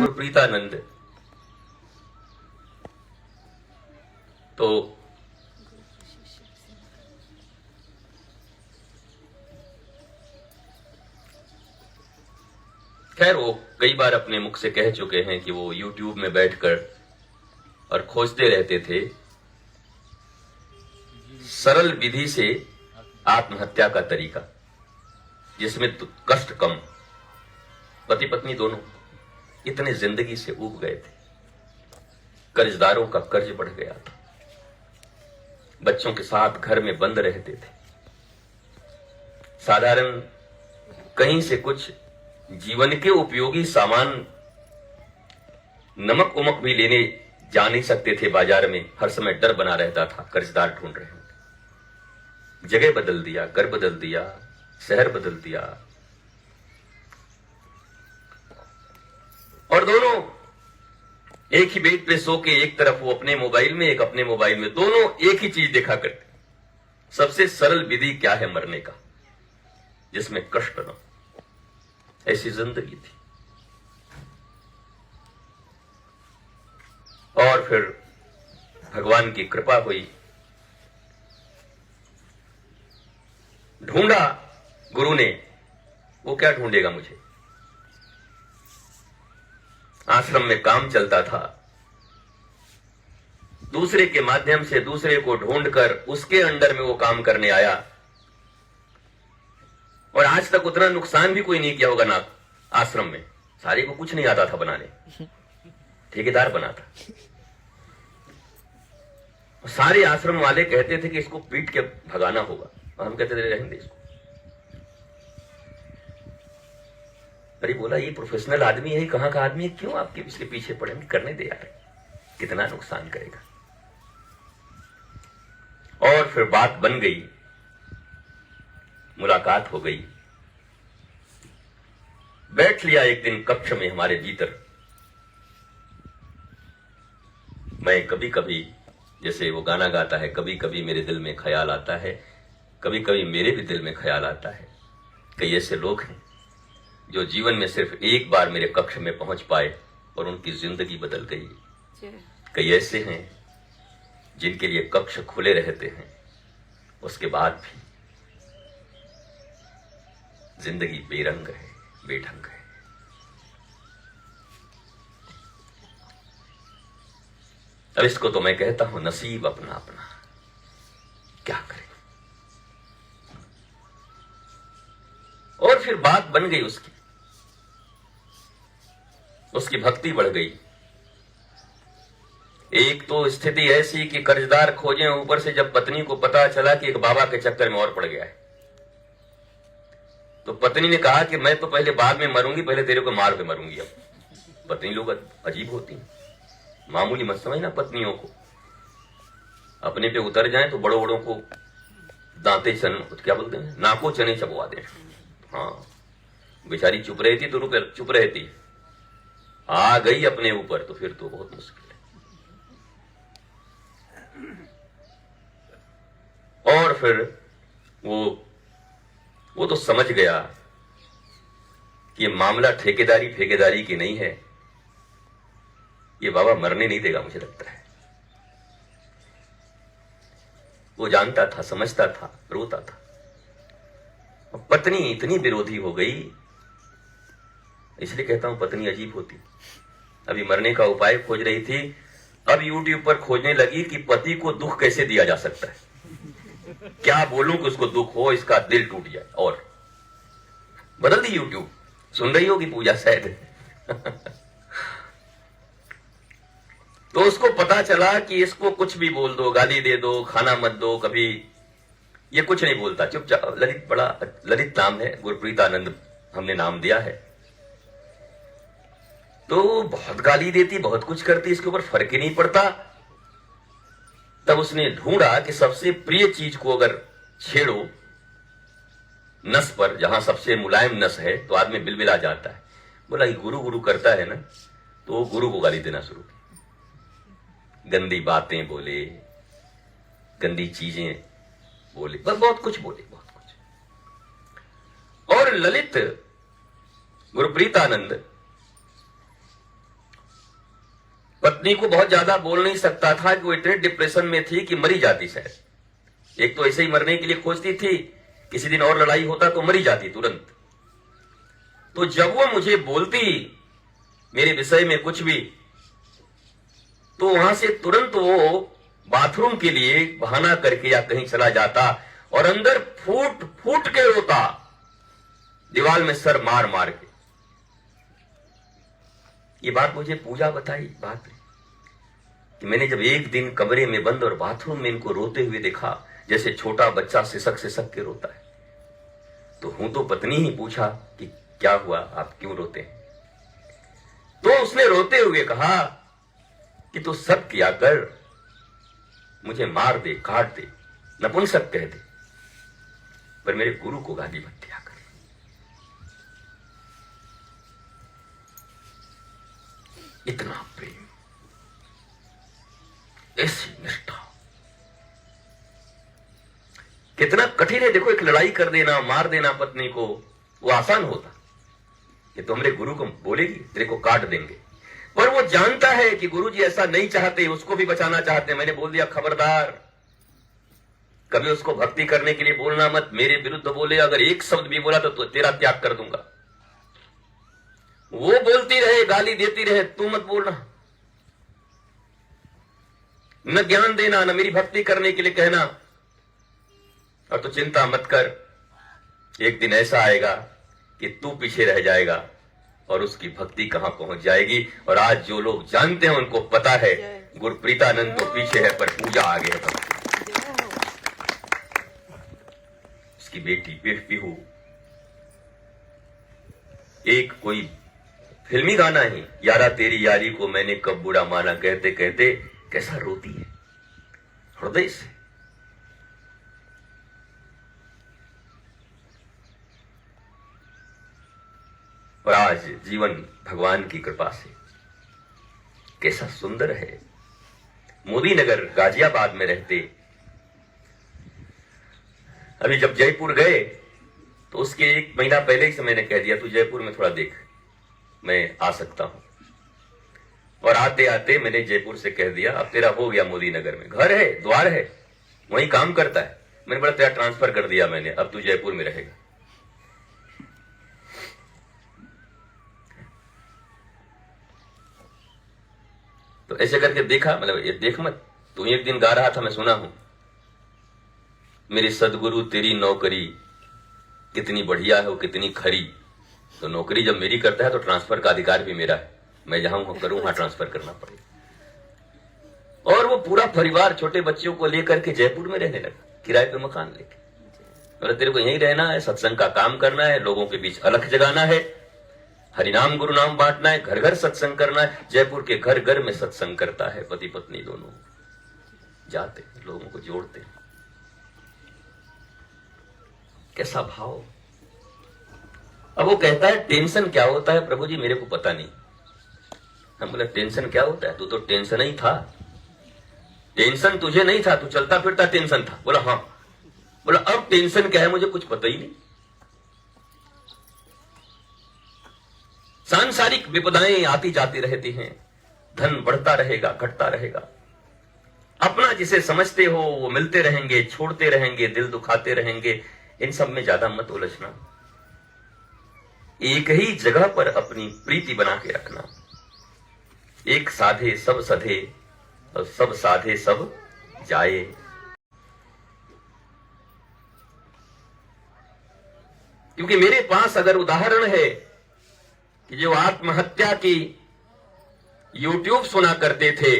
गुरुप्रीतानंद तो खैर वो कई बार अपने मुख से कह चुके हैं कि वो YouTube में बैठकर और खोजते रहते थे सरल विधि से आत्महत्या का तरीका, जिसमें तो कष्ट कम। पति पत्नी दोनों इतने जिंदगी से ऊब गए थे, कर्जदारों का कर्ज बढ़ गया था, बच्चों के साथ घर में बंद रहते थे, साधारण कहीं से कुछ जीवन के उपयोगी सामान नमक उमक भी लेने जा नहीं सकते थे बाजार में। हर समय डर बना रहता था, कर्जदार ढूंढ रहे होंगे। जगह बदल दिया, घर बदल दिया, शहर बदल दिया, और दोनों एक ही बेड पे सो के एक तरफ वो अपने मोबाइल में, एक अपने मोबाइल में, दोनों एक ही चीज देखा करते। सबसे सरल विधि क्या है मरने का, जिसमें कष्ट न हो, ऐसी जिंदगी थी। और फिर भगवान की कृपा हुई, ढूंढा गुरु ने। वो क्या ढूंढेगा मुझे, आश्रम में काम चलता था, दूसरे के माध्यम से दूसरे को ढूंढकर उसके अंडर में वो काम करने आया, और आज तक उतना नुकसान भी कोई नहीं किया होगा ना आश्रम में। सारे को कुछ नहीं आता था बनाने, ठेकेदार बना था। सारे आश्रम वाले कहते थे कि इसको पीट के भगाना होगा, और हम कहते थे रहेंगे इसको। अरे बोला ये प्रोफेशनल आदमी है, कहां का आदमी है, क्यों आपके इसके पीछे पड़ेंगे, करने दे यार, कितना नुकसान करेगा। और फिर बात बन गई, मुलाकात हो गई, बैठ लिया एक दिन कक्ष में हमारे भीतर। मैं कभी कभी, जैसे वो गाना गाता है, कभी कभी मेरे दिल में ख्याल आता है, कभी कभी मेरे भी दिल में ख्याल आता है। कई ऐसे लोग हैं जो जीवन में सिर्फ एक बार मेरे कक्ष में पहुंच पाए और उनकी जिंदगी बदल गई। कई ऐसे हैं जिनके लिए कक्ष खुले रहते हैं, उसके बाद भी जिंदगी बेरंग है, बेढंग है। अब इसको तो मैं कहता हूं नसीब अपना अपना, क्या करें। और फिर बात बन गई उसकी भक्ति बढ़ गई। एक तो स्थिति ऐसी कि कर्जदार खोजे, ऊपर से जब पत्नी को पता चला कि एक बाबा के चक्कर में और पड़ गया है, तो पत्नी ने कहा कि मैं तो पहले बाद में मरूंगी, पहले तेरे को मार के मरूंगी। अब पत्नी लोग अजीब होती हैं, मामूली मत समझना पत्नियों को। अपने पे उतर जाए तो बड़ों बड़ों को दांते क्या बोलते हैं, नाको चने चबवा दे। हाँ, बेचारी चुप रहती तो चुप रहती, आ गई अपने ऊपर तो फिर तो बहुत मुश्किल है। और फिर वो तो समझ गया कि ये मामला ठेकेदारी की नहीं है, ये बाबा मरने नहीं देगा, मुझे लगता है। वो जानता था, समझता था, रोता था। पत्नी इतनी विरोधी हो गई, इसलिए कहता हूं पत्नी अजीब होती। अभी मरने का उपाय खोज रही थी, अब YouTube पर खोजने लगी कि पति को दुख कैसे दिया जा सकता है, क्या बोलूं कि उसको दुख हो, इसका दिल टूट जाए। और बदल दी YouTube, सुन रही होगी पूजा शायद। तो उसको पता चला कि इसको कुछ भी बोल दो, गाली दे दो, खाना मत दो, कभी ये कुछ नहीं बोलता, चुपचाप। ललित, बड़ा ललित नाम है, गुरुप्रीतानंद हमने नाम दिया है। तो बहुत गाली देती, बहुत कुछ करती, इसके ऊपर फर्क ही नहीं पड़ता। तब उसने ढूंढा कि सबसे प्रिय चीज को अगर छेड़ो नस पर, जहां सबसे मुलायम नस है, तो आदमी बिलबिला जाता है। बोला ये गुरु गुरु करता है ना, तो वो गुरु को गाली देना शुरू की। गंदी बातें बोले, गंदी चीजें बोले, बस बहुत कुछ बोले, बहुत कुछ। और ललित गुरुप्रीतानंद पत्नी को बहुत ज्यादा बोल नहीं सकता था कि वो इतने डिप्रेशन में थी कि मरी जाती शायद। एक तो ऐसे ही मरने के लिए खोजती थी, किसी दिन और लड़ाई होता तो मरी जाती तुरंत। तो जब वो मुझे बोलती मेरे विषय में कुछ भी, तो वहां से तुरंत वो बाथरूम के लिए बहाना करके या कहीं चला जाता और अंदर फूट फूट के रोता, दीवार में सर मार मार के। ये बात मुझे पूजा बताई, बात कि मैंने जब एक दिन कमरे में बंद और बाथरूम में इनको रोते हुए देखा, जैसे छोटा बच्चा सिसक सिसक के रोता है, तो हूं तो पत्नी ही पूछा कि क्या हुआ, आप क्यों रोते हैं? तो उसने रोते हुए कहा कि तू सब किया कर, मुझे मार दे, काट दे, नपुंसक कह दे, पर मेरे गुरु को गाली मत दिया कर। इतना प्रेम, ऐसी निष्ठा, कितना कठिन है। देखो, एक लड़ाई कर देना, मार देना पत्नी को, वो आसान होता कि तो हमारे गुरु को बोलेगी तेरे को काट देंगे, पर वो जानता है कि गुरु जी ऐसा नहीं चाहते, उसको भी बचाना चाहते। मैंने बोल दिया खबरदार, कभी उसको भक्ति करने के लिए बोलना मत, मेरे विरुद्ध बोले, अगर एक शब्द भी बोला तो तेरा त्याग कर दूंगा। वो बोलती रहे, गाली देती रहे, तू मत बोलना, न ज्ञान देना, न मेरी भक्ति करने के लिए कहना। और तो चिंता मत कर, एक दिन ऐसा आएगा कि तू पीछे रह जाएगा और उसकी भक्ति कहां पहुंच जाएगी। और आज जो लोग जानते हैं उनको पता है, गुरप्रीतानंद तो पीछे है पर पूजा आगे है। उसकी बेटी पिहू, एक कोई फिल्मी गाना ही, यारा तेरी यारी को मैंने कब बुरा माना, कहते कहते कैसा रोती है हृदय से। और आज जीवन भगवान की कृपा से कैसा सुंदर है। मोदी नगर गाजियाबाद में रहते, अभी जब जयपुर गए तो उसके एक महीना पहले ही से मैंने कह दिया, तू जयपुर में थोड़ा देख, मैं आ सकता हूं। और आते आते मैंने जयपुर से कह दिया, अब तेरा हो गया मोदी नगर में, घर है, द्वार है, वहीं काम करता है। मैंने बोला तेरा ट्रांसफर कर दिया मैंने, अब तू जयपुर में रहेगा। तो ऐसे करके देखा, मतलब ये देख मत, तू एक दिन गा रहा था, मैं सुना हूं, मेरे सदगुरु तेरी नौकरी कितनी बढ़िया है, वो कितनी खरी। तो नौकरी जब मेरी करता है तो ट्रांसफर का अधिकार भी मेरा है, मैं जहां करूं वहां ट्रांसफर करना पड़ेगा। और वो पूरा परिवार छोटे बच्चों को लेकर के जयपुर में रहने लगा, किराए पे मकान लेके। बोला तेरे को यहीं रहना है, सत्संग का काम करना है, लोगों के बीच अलख जगाना है, हरिनाम गुरुनाम बांटना है, घर घर सत्संग करना है। जयपुर के घर घर में सत्संग करता है, पति पत्नी दोनों जाते, लोगों को जोड़ते। कैसा भाव। अब वो कहता है टेंशन क्या होता है प्रभु जी, मेरे को पता नहीं। हम बोले टेंशन क्या होता है, तू तो टेंशन ही था, टेंशन तुझे नहीं था, तू चलता फिरता टेंशन था। बोला हाँ। बोला अब टेंशन क्या है, मुझे कुछ पता ही नहीं। सांसारिक विपदाएं आती जाती रहती हैं, धन बढ़ता रहेगा, घटता रहेगा। अपना जिसे समझते हो वो मिलते रहेंगे, छोड़ते रहेंगे, दिल दुखाते रहेंगे, इन सब में ज्यादा मत उलझना। एक ही जगह पर अपनी प्रीति बना के रखना। एक साधे सब सधे और सब साधे सब जाए। क्योंकि मेरे पास अगर उदाहरण है कि जो आत्महत्या की YouTube सुना करते थे,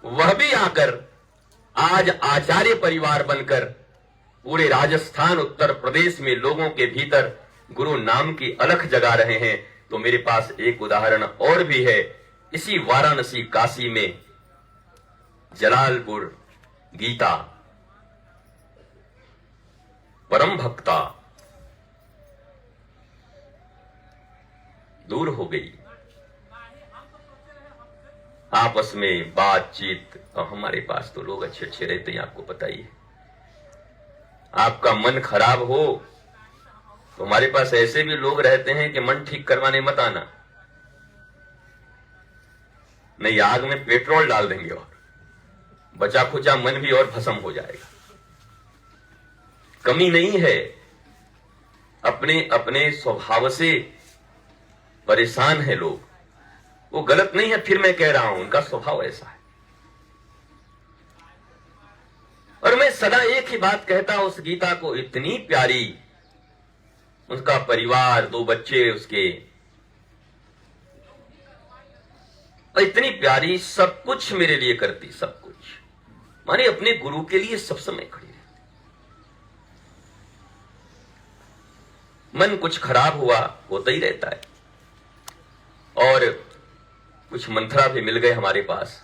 वह भी आकर आज आचार्य परिवार बनकर पूरे राजस्थान उत्तर प्रदेश में लोगों के भीतर गुरु नाम की अलख जगा रहे हैं। तो मेरे पास एक उदाहरण और भी है। इसी वाराणसी काशी में जलालपुर गीता परम भक्ता दूर हो गई, आपस में बातचीत। और हमारे पास तो लोग अच्छे अच्छे रहते हैं, आपको पता ही है। आपका मन खराब हो तो हमारे पास ऐसे भी लोग रहते हैं कि मन ठीक करवाने मत आना। नहीं आग में पेट्रोल डाल देंगे और बचा खुचा मन भी और भस्म हो जाएगा। कमी नहीं है, अपने अपने स्वभाव से परेशान है लोग, वो गलत नहीं है, फिर मैं कह रहा हूं उनका स्वभाव ऐसा है। और मैं सदा एक ही बात कहता हूं, उस गीता को इतनी प्यारी, उसका परिवार, 2 बच्चे उसके, इतनी प्यारी, सब कुछ मेरे लिए करती, सब कुछ, माने अपने गुरु के लिए सब समय खड़ी रहती। मन कुछ खराब हुआ, होता ही रहता है, और कुछ मंत्रा भी मिल गए हमारे पास।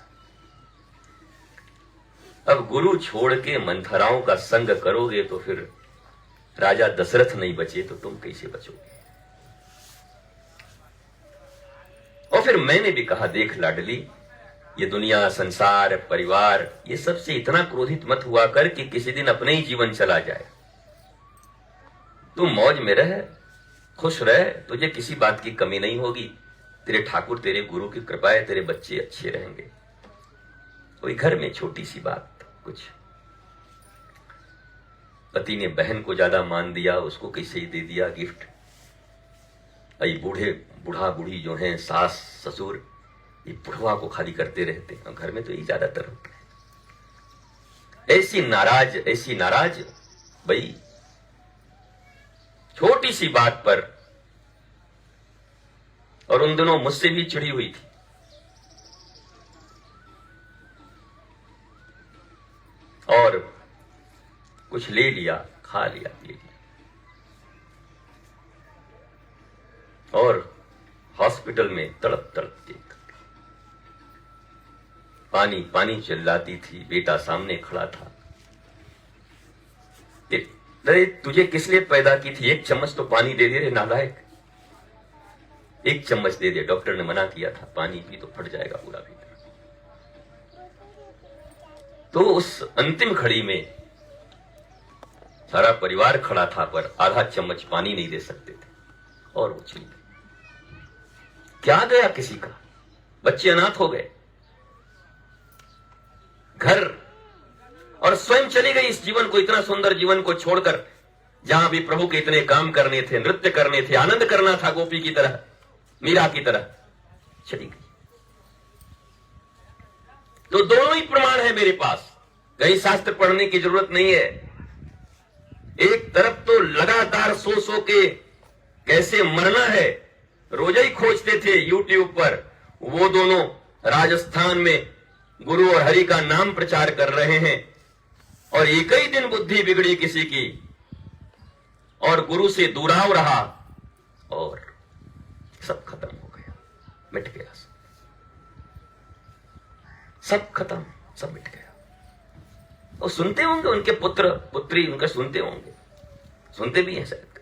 अब गुरु छोड़ के मंथराओं का संग करोगे तो फिर राजा दशरथ नहीं बचे तो तुम कैसे बचोगे। और फिर मैंने भी कहा, देख लाडली, ये दुनिया, संसार, परिवार, ये सबसे इतना क्रोधित मत हुआ कर कि किसी दिन अपने ही जीवन चला जाए। तू मौज में रह, खुश रह, तुझे किसी बात की कमी नहीं होगी। तेरे ठाकुर, तेरे गुरु की कृपा है, तेरे बच्चे अच्छे रहेंगे। कोई घर में छोटी सी बात, कुछ पति ने बहन को ज्यादा मान दिया, उसको कैसे ही दे दिया गिफ्ट। अई बूढ़ा बूढ़ी जो हैं, सास ससुर, ये बुढ़वा को खाली करते रहते हैं, घर में तो ये ज्यादातर होता है। ऐसी नाराज भाई, छोटी सी बात पर, और उन दिनों मुझसे भी चिढ़ी हुई थी। और कुछ ले लिया, खा लिया, पी लिया, और हॉस्पिटल में तड़प के पानी चिल्लाती थी। बेटा सामने खड़ा था। अरे तुझे किस लिए पैदा की थी, 1 चम्मच तो पानी दे दे रे नालायक, 1 चम्मच दे दे। डॉक्टर ने मना किया था, पानी पी तो फट जाएगा पूरा भीतर। तो उस अंतिम घड़ी में सारा परिवार खड़ा था, पर आधा चम्मच पानी नहीं दे सकते थे, और वो चली गई। क्या गया किसी का, बच्चे अनाथ हो गए, घर, और स्वयं चली गई इस जीवन को, इतना सुंदर जीवन को छोड़कर, जहां भी प्रभु के इतने काम करने थे, नृत्य करने थे, आनंद करना था गोपी की तरह, मीरा की तरह, चली गई। तो दोनों ही प्रमाण है मेरे पास, कहीं शास्त्र पढ़ने की जरूरत नहीं है। एक तरफ तो लगातार सो के कैसे मरना है, रोज ही खोजते थे यूट्यूब पर, वो दोनों राजस्थान में गुरु और हरि का नाम प्रचार कर रहे हैं, और एक ही दिन बुद्धि बिगड़ी किसी की, और गुरु से दूराव रहा, और सब खत्म हो गया, मिट गया, सब खत्म, सब मिट गया। और सुनते होंगे उनके पुत्र पुत्री, उनका सुनते होंगे, सुनते भी हैं शायद।